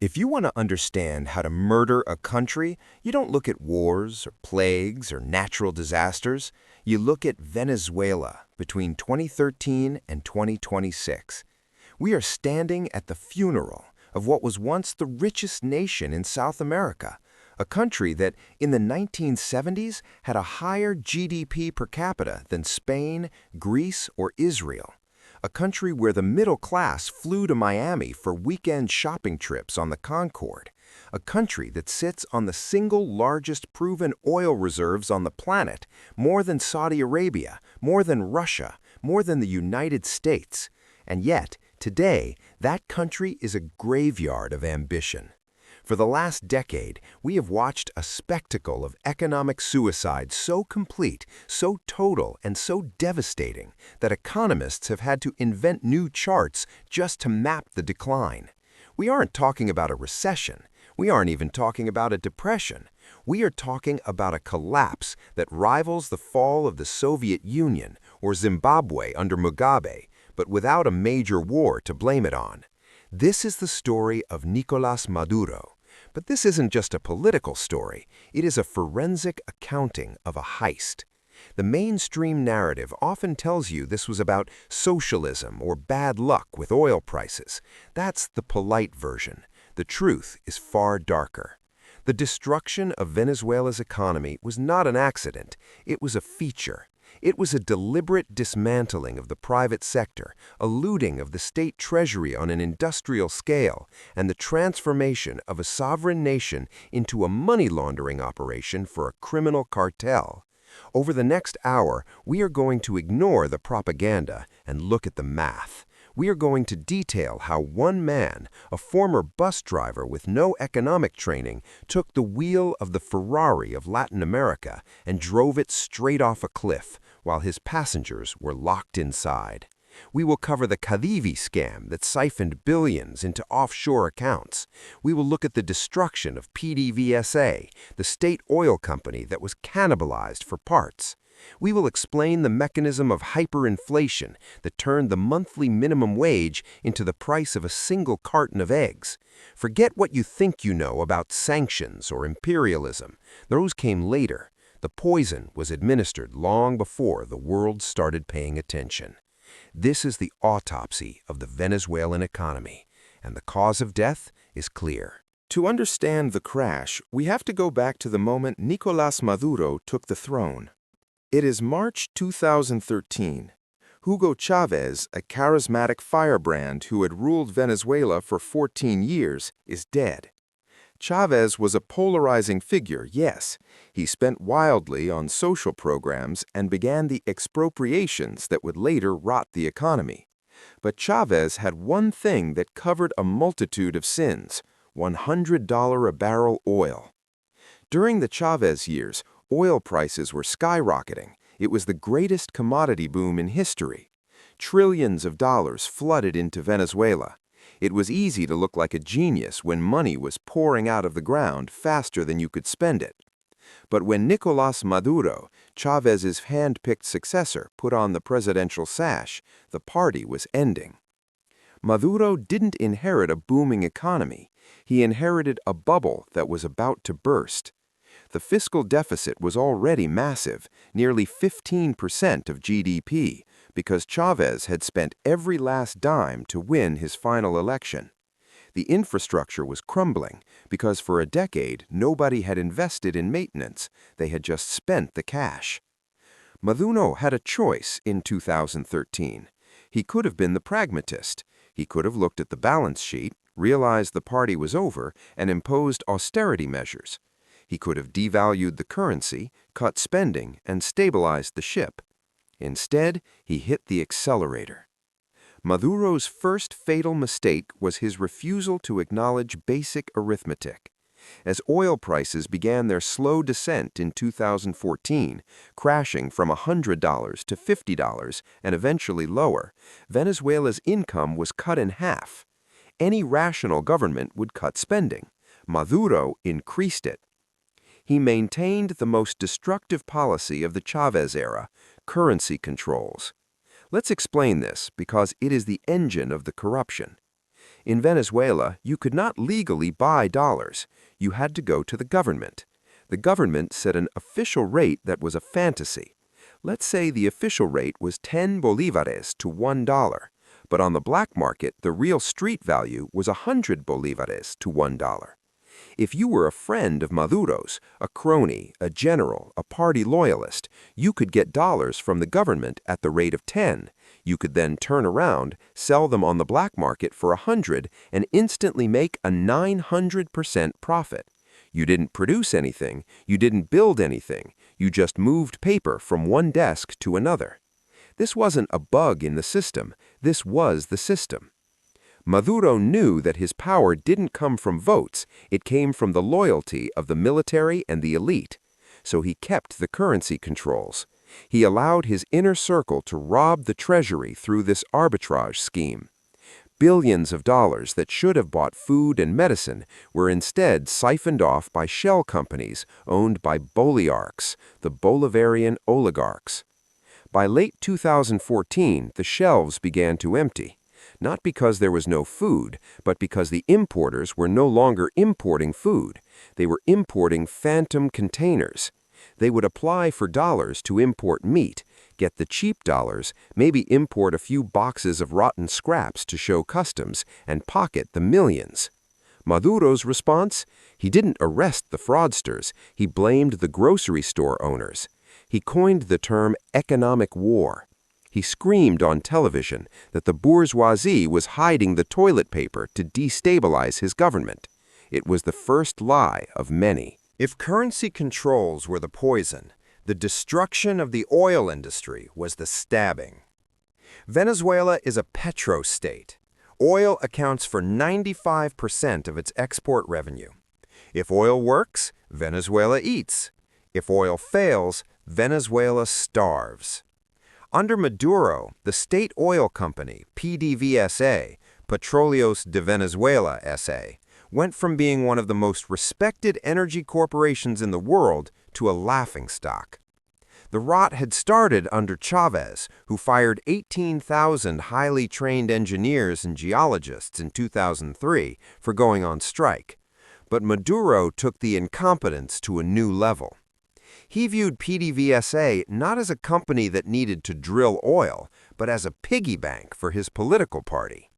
If you want to understand how to murder a country, you don't look at wars or plagues or natural disasters. You look at Venezuela between 2013 and 2026. We are standing at the funeral of what was once the richest nation in South America, a country that in the 1970s had a higher GDP per capita than Spain, Greece, or Israel. A country where the middle class flew to Miami for weekend shopping trips on the Concorde. A country that sits on the single largest proven oil reserves on the planet, more than Saudi Arabia, more than Russia, more than the United States. And yet, today, that country is a graveyard of ambition. For the last decade, we have watched a spectacle of economic suicide so complete, so total, and so devastating that economists have had to invent new charts just to map the decline. We aren't talking about a recession. We aren't even talking about a depression. We are talking about a collapse that rivals the fall of the Soviet Union or Zimbabwe under Mugabe, but without a major war to blame it on. This is the story of Nicolás Maduro. But this isn't just a political story, it is a forensic accounting of a heist. The mainstream narrative often tells you this was about socialism or bad luck with oil prices. That's the polite version. The truth is far darker. The destruction of Venezuela's economy was not an accident, it was a feature. It was a deliberate dismantling of the private sector, a looting of the state treasury on an industrial scale, and the transformation of a sovereign nation into a money laundering operation for a criminal cartel. Over the next hour, we are going to ignore the propaganda and look at the math. We are going to detail how one man, a former bus driver with no economic training, took the wheel of the Ferrari of Latin America and drove it straight off a cliff, while his passengers were locked inside. We will cover the Cadivi scam that siphoned billions into offshore accounts. We will look at the destruction of PDVSA, the state oil company that was cannibalized for parts. We will explain the mechanism of hyperinflation that turned the monthly minimum wage into the price of a single carton of eggs. Forget what you think you know about sanctions or imperialism. Those came later. The poison was administered long before the world started paying attention. This is the autopsy of the Venezuelan economy, and the cause of death is clear. To understand the crash, we have to go back to the moment Nicolás Maduro took the throne. It is March 2013. Hugo Chavez, a charismatic firebrand who had ruled Venezuela for 14 years, is dead. Chavez was a polarizing figure, yes. He spent wildly on social programs and began the expropriations that would later rot the economy. But Chavez had one thing that covered a multitude of sins: $100 a barrel oil. During the Chavez years, oil prices were skyrocketing. It was the greatest commodity boom in history. Trillions of dollars flooded into Venezuela. It was easy to look like a genius when money was pouring out of the ground faster than you could spend it. But when Nicolás Maduro, Chávez's hand-picked successor, put on the presidential sash, the party was ending. Maduro didn't inherit a booming economy. He inherited a bubble that was about to burst. The fiscal deficit was already massive, nearly 15% of GDP, because Chavez had spent every last dime to win his final election. The infrastructure was crumbling, because for a decade nobody had invested in maintenance, they had just spent the cash. Maduro had a choice in 2013. He could have been the pragmatist. He could have looked at the balance sheet, realized the party was over, and imposed austerity measures. He could have devalued the currency, cut spending, and stabilized the ship. Instead, he hit the accelerator. Maduro's first fatal mistake was his refusal to acknowledge basic arithmetic. As oil prices began their slow descent in 2014, crashing from $100 to $50 and eventually lower, Venezuela's income was cut in half. Any rational government would cut spending. Maduro increased it. He maintained the most destructive policy of the Chavez era, currency controls. Let's explain this because it is the engine of the corruption. In Venezuela, you could not legally buy dollars. You had to go to the government. The government set an official rate that was a fantasy. Let's say the official rate was 10 bolívares to $1, but on the black market, the real street value was 100 bolívares to $1. If you were a friend of Maduro's, a crony, a general, a party loyalist, you could get dollars from the government at the rate of 10. You could then turn around, sell them on the black market for 100, and instantly make a 900% profit. You didn't produce anything, you didn't build anything, you just moved paper from one desk to another. This wasn't a bug in the system, this was the system. Maduro knew that his power didn't come from votes, it came from the loyalty of the military and the elite. So he kept the currency controls. He allowed his inner circle to rob the treasury through this arbitrage scheme. Billions of dollars that should have bought food and medicine were instead siphoned off by shell companies owned by boligarchs, the Bolivarian oligarchs. By late 2014, the shelves began to empty. Not because there was no food, but because the importers were no longer importing food. They were importing phantom containers. They would apply for dollars to import meat, get the cheap dollars, maybe import a few boxes of rotten scraps to show customs, and pocket the millions. Maduro's response? He didn't arrest the fraudsters. He blamed the grocery store owners. He coined the term economic war. He screamed on television that the bourgeoisie was hiding the toilet paper to destabilize his government. It was the first lie of many. If currency controls were the poison, the destruction of the oil industry was the stabbing. Venezuela is a petro-state. Oil accounts for 95% of its export revenue. If oil works, Venezuela eats. If oil fails, Venezuela starves. Under Maduro, the state oil company, PDVSA, Petróleos de Venezuela S.A., went from being one of the most respected energy corporations in the world to a laughingstock. The rot had started under Chavez, who fired 18,000 highly trained engineers and geologists in 2003 for going on strike. But Maduro took the incompetence to a new level. He viewed PDVSA not as a company that needed to drill oil, but as a piggy bank for his political party.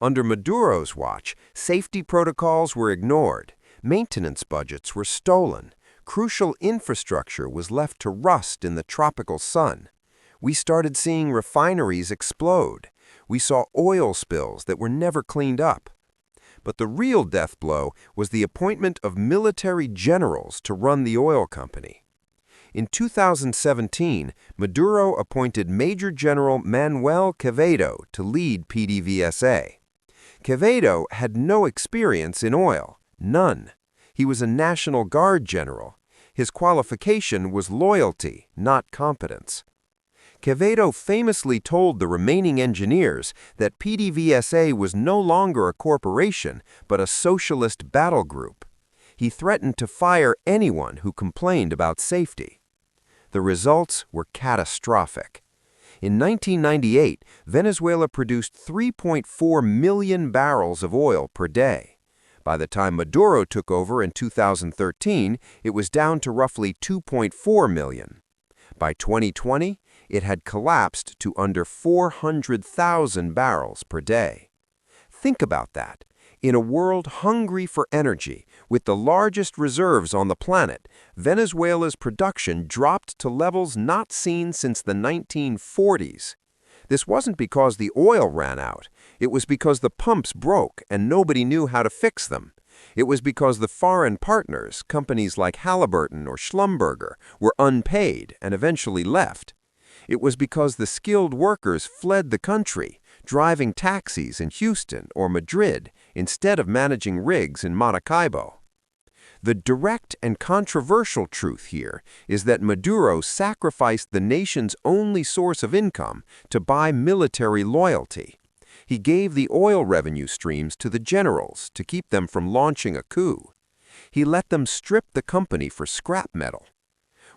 Under Maduro's watch, safety protocols were ignored, maintenance budgets were stolen, crucial infrastructure was left to rust in the tropical sun. We started seeing refineries explode. We saw oil spills that were never cleaned up. But the real death blow was the appointment of military generals to run the oil company. In 2017, Maduro appointed Major General Manuel Quevedo to lead PDVSA. Quevedo had no experience in oil, none. He was a National Guard general. His qualification was loyalty, not competence. Quevedo famously told the remaining engineers that PDVSA was no longer a corporation, but a socialist battle group. He threatened to fire anyone who complained about safety. The results were catastrophic. In 1998, Venezuela produced 3.4 million barrels of oil per day. By the time Maduro took over in 2013, it was down to roughly 2.4 million. By 2020, it had collapsed to under 400,000 barrels per day. Think about that. In a world hungry for energy, with the largest reserves on the planet, Venezuela's production dropped to levels not seen since the 1940s. This wasn't because the oil ran out. It was because the pumps broke and nobody knew how to fix them. It was because the foreign partners, companies like Halliburton or Schlumberger, were unpaid and eventually left. It was because the skilled workers fled the country, driving taxis in Houston or Madrid instead of managing rigs in Maracaibo. The direct and controversial truth here is that Maduro sacrificed the nation's only source of income to buy military loyalty. He gave the oil revenue streams to the generals to keep them from launching a coup. He let them strip the company for scrap metal.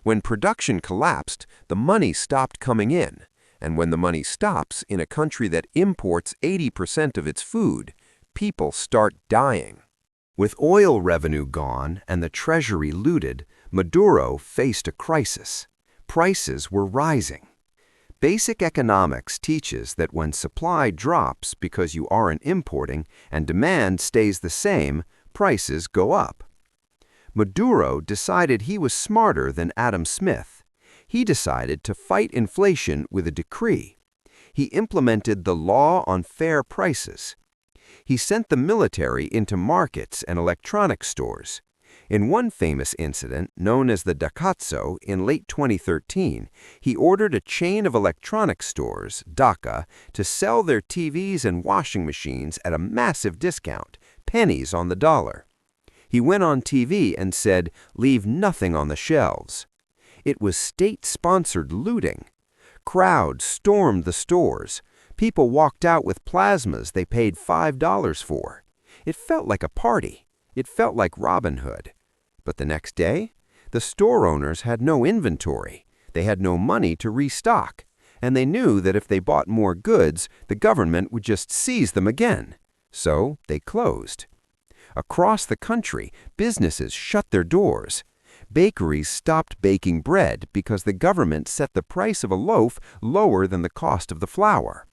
When production collapsed, the money stopped coming in. And when the money stops in a country that imports 80% of its food, people start dying. With oil revenue gone and the treasury looted, Maduro faced a crisis. Prices were rising. Basic economics teaches that when supply drops because you aren't importing and demand stays the same, prices go up. Maduro decided he was smarter than Adam Smith. He decided to fight inflation with a decree. He implemented the law on fair prices. He sent the military into markets and electronics stores. In one famous incident, known as the Dacazzo, in late 2013, he ordered a chain of electronics stores, Dhaka, to sell their TVs and washing machines at a massive discount, pennies on the dollar. He went on TV and said, "Leave nothing on the shelves." It was state-sponsored looting. Crowds stormed the stores. People walked out with plasmas they paid $5 for. It felt like a party. It felt like Robin Hood. But the next day, the store owners had no inventory. They had no money to restock. And they knew that if they bought more goods, the government would just seize them again. So they closed. Across the country, businesses shut their doors. Bakeries stopped baking bread because the government set the price of a loaf lower than the cost of the flour.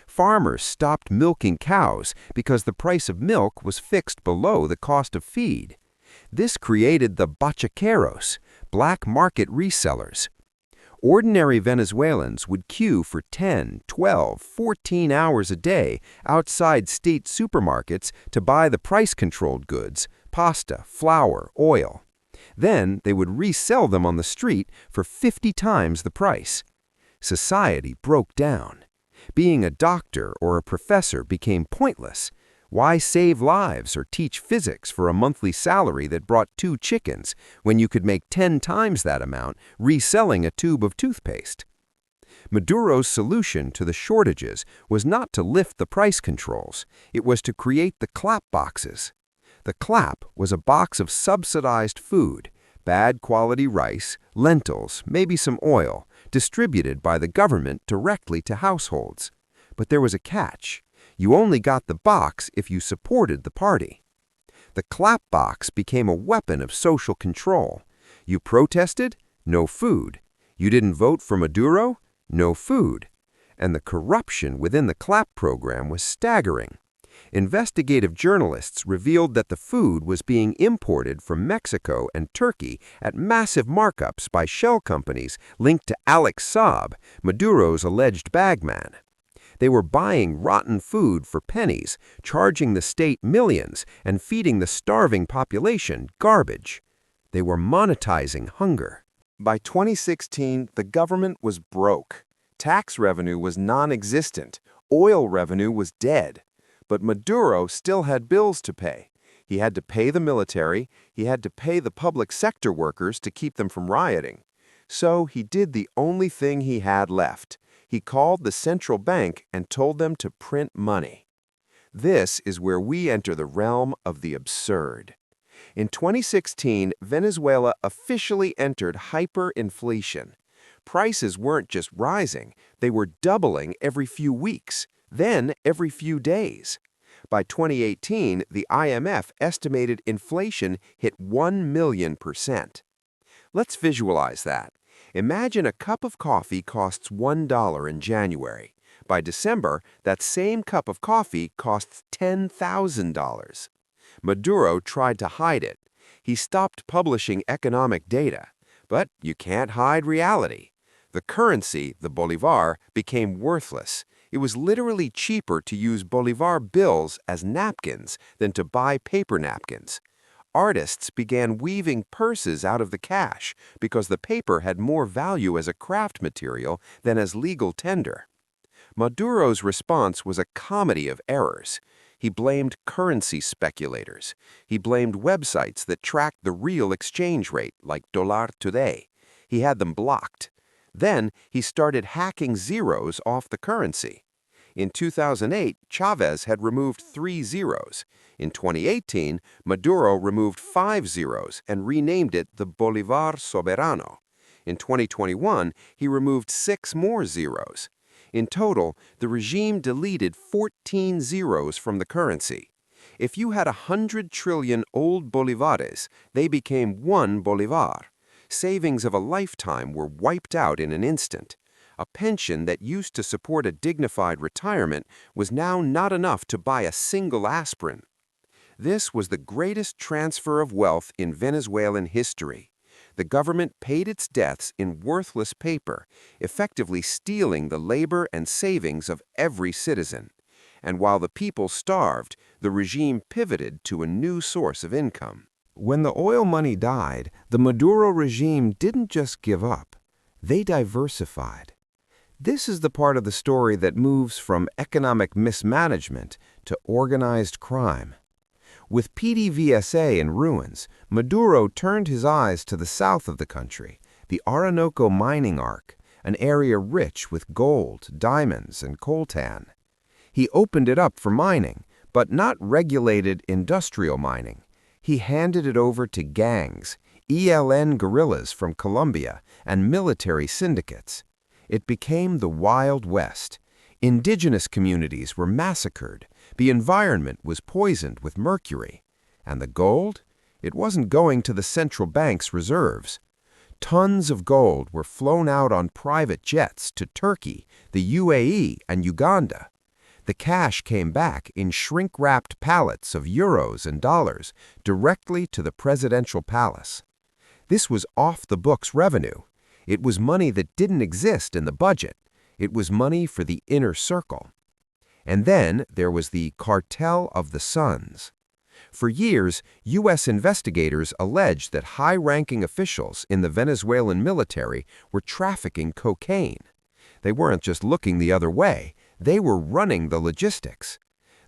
Farmers stopped milking cows because the price of milk was fixed below the cost of feed. This created the bachaqueros, black market resellers. Ordinary Venezuelans would queue for 10, 12, 14 hours a day outside state supermarkets to buy the price-controlled goods, pasta, flour, oil. Then they would resell them on the street for 50 times the price. Society broke down. Being a doctor or a professor became pointless. Why save lives or teach physics for a monthly salary that brought 2 chickens when you could make 10 times that amount reselling a tube of toothpaste? Maduro's solution to the shortages was not to lift the price controls. It was to create the clap boxes. The clap was a box of subsidized food, bad quality rice, lentils, maybe some oil, distributed by the government directly to households. But there was a catch. You only got the box if you supported the party. The clap box became a weapon of social control. You protested? No food. You didn't vote for Maduro? No food. And the corruption within the clap program was staggering. Investigative journalists revealed that the food was being imported from Mexico and Turkey at massive markups by shell companies linked to Alex Saab, Maduro's alleged bagman. They were buying rotten food for pennies, charging the state millions, and feeding the starving population garbage. They were monetizing hunger. By 2016, the government was broke. Tax revenue was non-existent. Oil revenue was dead. But Maduro still had bills to pay. He had to pay the military. He had to pay the public sector workers to keep them from rioting. So he did the only thing he had left. He called the central bank and told them to print money. This is where we enter the realm of the absurd. In 2016, Venezuela officially entered hyperinflation. Prices weren't just rising, they were doubling every few weeks, then every few days. By 2018, the IMF estimated inflation hit 1,000,000%. Let's visualize that. Imagine a cup of coffee costs $1 in January. By December, that same cup of coffee costs $10,000. Maduro tried to hide it. He stopped publishing economic data. But you can't hide reality. The currency, the bolivar, became worthless. It was literally cheaper to use bolivar bills as napkins than to buy paper napkins. Artists began weaving purses out of the cash because the paper had more value as a craft material than as legal tender. Maduro's response was a comedy of errors. He blamed currency speculators. He blamed websites that tracked the real exchange rate, like Dollar Today. He had them blocked. Then he started hacking zeros off the currency. In 2008, Chavez had removed 3 zeros. In 2018, Maduro removed 5 zeros and renamed it the Bolivar Soberano. In 2021, he removed 6 more zeros. In total, the regime deleted 14 zeros from the currency. If you had 100 trillion old bolivares, they became 1 bolivar. Savings of a lifetime were wiped out in an instant. A pension that used to support a dignified retirement was now not enough to buy a single aspirin. This was the greatest transfer of wealth in Venezuelan history. The government paid its debts in worthless paper, effectively stealing the labor and savings of every citizen. And while the people starved, the regime pivoted to a new source of income. When the oil money died, the Maduro regime didn't just give up. They diversified. This is the part of the story that moves from economic mismanagement to organized crime. With PDVSA in ruins, Maduro turned his eyes to the south of the country, the Orinoco mining arc, an area rich with gold, diamonds, and coltan. He opened it up for mining, but not regulated industrial mining. He handed it over to gangs, ELN guerrillas from Colombia, and military syndicates. It became the Wild West. Indigenous communities were massacred. The environment was poisoned with mercury. And the gold? It wasn't going to the central bank's reserves. Tons of gold were flown out on private jets to Turkey, the UAE, and Uganda. The cash came back in shrink-wrapped pallets of euros and dollars directly to the presidential palace. This was off-the-books revenue. It was money that didn't exist in the budget. It was money for the inner circle. And then there was the cartel of the suns. For years, U.S. investigators alleged that high-ranking officials in the Venezuelan military were trafficking cocaine. They weren't just looking the other way. They were running the logistics.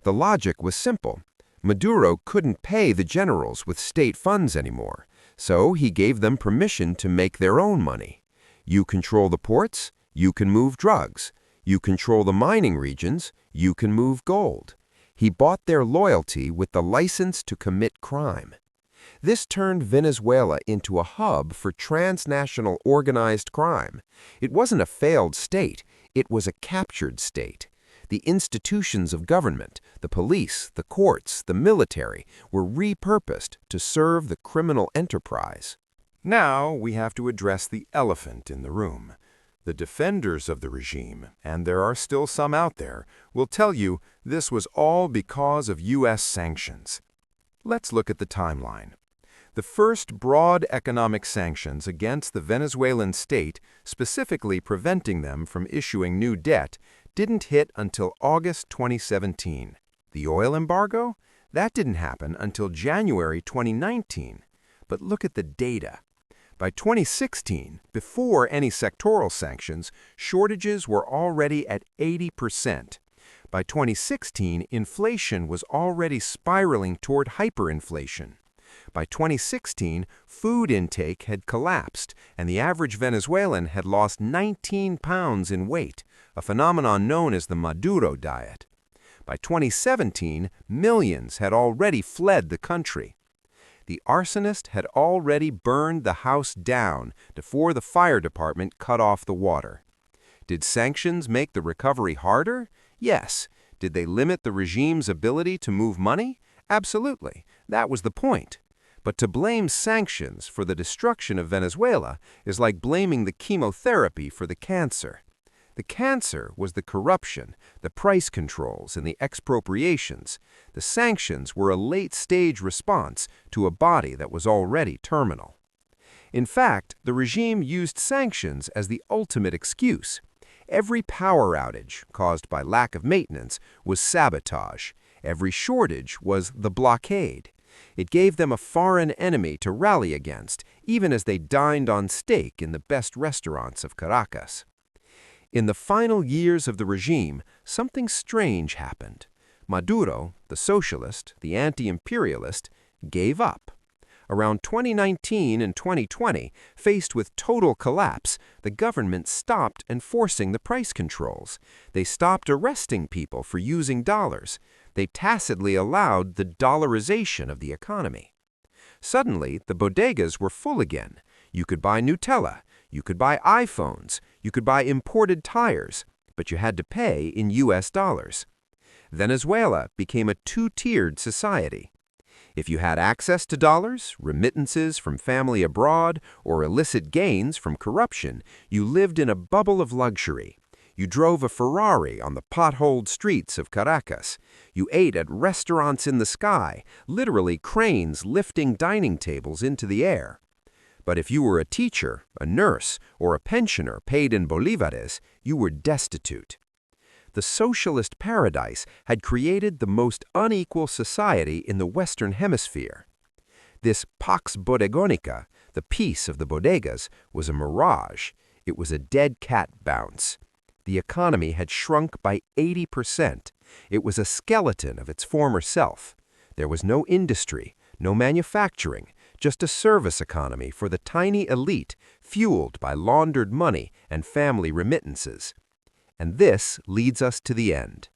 The logic was simple. Maduro couldn't pay the generals with state funds anymore, so he gave them permission to make their own money. You control the ports, you can move drugs. You control the mining regions, you can move gold. He bought their loyalty with the license to commit crime. This turned Venezuela into a hub for transnational organized crime. It wasn't a failed state, it was a captured state. The institutions of government, the police, the courts, the military, were repurposed to serve the criminal enterprise. Now we have to address the elephant in the room. The defenders of the regime, and there are still some out there, will tell you this was all because of U.S. sanctions. Let's look at the timeline. The first broad economic sanctions against the Venezuelan state, specifically preventing them from issuing new debt, didn't hit until August 2017. The oil embargo? That didn't happen until January 2019. But look at the data. By 2016, before any sectoral sanctions, shortages were already at 80%. By 2016, inflation was already spiraling toward hyperinflation. By 2016, food intake had collapsed, and the average Venezuelan had lost 19 pounds in weight, a phenomenon known as the Maduro diet. By 2017, millions had already fled the country. The arsonist had already burned the house down before the fire department cut off the water. Did sanctions make the recovery harder? Yes. Did they limit the regime's ability to move money? Absolutely. That was the point. But to blame sanctions for the destruction of Venezuela is like blaming the chemotherapy for the cancer. The cancer was the corruption, the price controls, and the expropriations. The sanctions were a late-stage response to a body that was already terminal. In fact, the regime used sanctions as the ultimate excuse. Every power outage caused by lack of maintenance was sabotage. Every shortage was the blockade. It gave them a foreign enemy to rally against, even as they dined on steak in the best restaurants of Caracas. In the final years of the regime, something strange happened. Maduro, the socialist, the anti-imperialist, gave up. Around 2019 and 2020, faced with total collapse, the government stopped enforcing the price controls. They stopped arresting people for using dollars. They tacitly allowed the dollarization of the economy. Suddenly, the bodegas were full again. You could buy Nutella. You could buy iPhones, you could buy imported tires, but you had to pay in US dollars. Venezuela became a two-tiered society. If you had access to dollars, remittances from family abroad, or illicit gains from corruption, you lived in a bubble of luxury. You drove a Ferrari on the potholed streets of Caracas. You ate at restaurants in the sky, literally cranes lifting dining tables into the air. But if you were a teacher, a nurse, or a pensioner paid in bolívares, you were destitute. The socialist paradise had created the most unequal society in the Western Hemisphere. This pax bodegonica, the peace of the bodegas, was a mirage. It was a dead cat bounce. The economy had shrunk by 80%. It was a skeleton of its former self. There was no industry, no manufacturing, just a service economy for the tiny elite fueled by laundered money and family remittances. And this leads us to the end.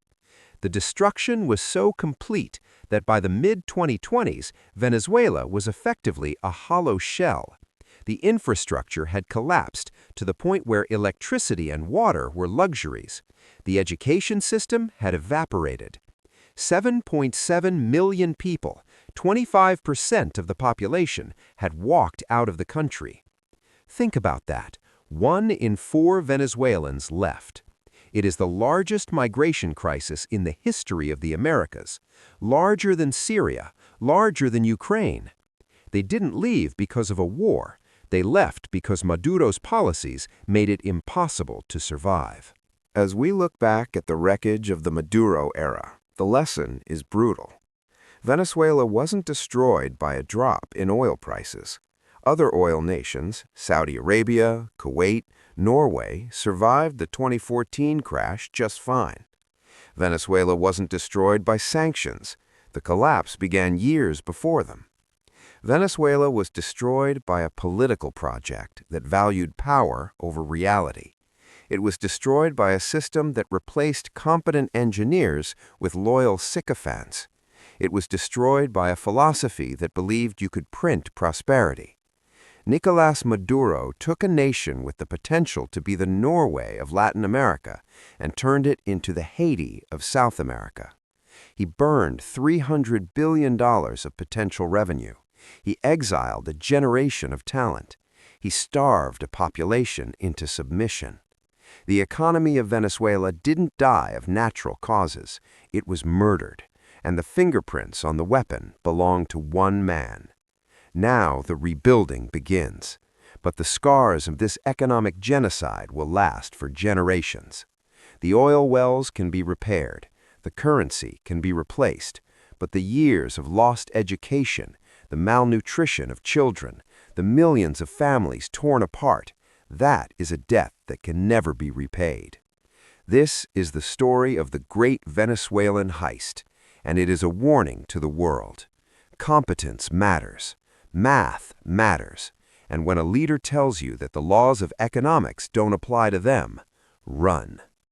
The destruction was so complete that by the mid-2020s, Venezuela was effectively a hollow shell. The infrastructure had collapsed to the point where electricity and water were luxuries. The education system had evaporated. 7.7 million people, 25% of the population, had walked out of the country. Think about that. 1 in 4 Venezuelans left. It is the largest migration crisis in the history of the Americas, larger than Syria, larger than Ukraine. They didn't leave because of a war. They left because Maduro's policies made it impossible to survive. As we look back at the wreckage of the Maduro era, the lesson is brutal. Venezuela wasn't destroyed by a drop in oil prices. Other oil nations, Saudi Arabia, Kuwait, Norway, survived the 2014 crash just fine. Venezuela wasn't destroyed by sanctions. The collapse began years before them. Venezuela was destroyed by a political project that valued power over reality. It was destroyed by a system that replaced competent engineers with loyal sycophants. It was destroyed by a philosophy that believed you could print prosperity. Nicolás Maduro took a nation with the potential to be the Norway of Latin America and turned it into the Haiti of South America. He burned $300 billion of potential revenue. He exiled a generation of talent. He starved a population into submission. The economy of Venezuela didn't die of natural causes. It was murdered, and the fingerprints on the weapon belonged to one man. Now the rebuilding begins, but the scars of this economic genocide will last for generations. The oil wells can be repaired, the currency can be replaced, but the years of lost education, the malnutrition of children, the millions of families torn apart, that is a debt that can never be repaid. This is the story of the great Venezuelan heist, and it is a warning to the world. Competence matters. Math matters. And when a leader tells you that the laws of economics don't apply to them, run.